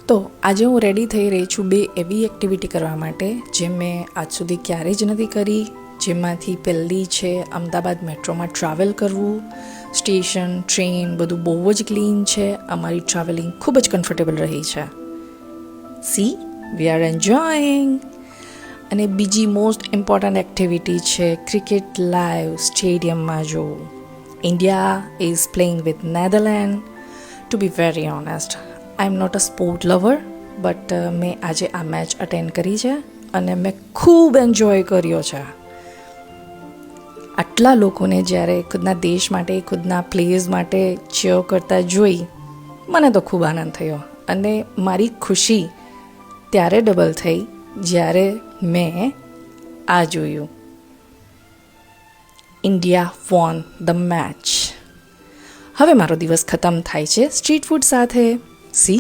તો આજે હું રેડી થઈ રહી છું બે એવી એક્ટિવિટી કરવા માટે જે મેં આજ સુધી ક્યારેય જ નથી કરી. જેમાંથી પહેલી છે અમદાવાદ મેટ્રોમાં ટ્રાવેલ કરવું. સ્ટેશન, ટ્રેન બધું બહુ જ ક્લીન છે. અમારી ટ્રાવેલિંગ ખૂબ જ કમ્ફર્ટેબલ રહી છે. See we are enjoying. અને બીજી મોસ્ટ ઇમ્પોર્ટન્ટ એક્ટિવિટી છે ક્રિકેટ લાઈવ સ્ટેડિયમમાં જોવું. India is playing with Netherland. To be very honest, I am not a sport lover, but મેં આજે આ મેચ અટેન્ડ કરી છે અને મેં ખૂબ એન્જોય કર્યો છે. આટલા લોકોને જ્યારે ખુદના દેશ માટે, ખુદના પ્લેયર્સ માટે ચીયર કરતા જોઈ મને તો ખૂબ આનંદ થયો. અને મારી ખુશી ત્યારે ડબલ થઈ જ્યારે મેં આ જોયું. India won the match. હવે મારો દિવસ ખતમ થાય છે સ્ટ્રીટ ફૂડ સાથે. સી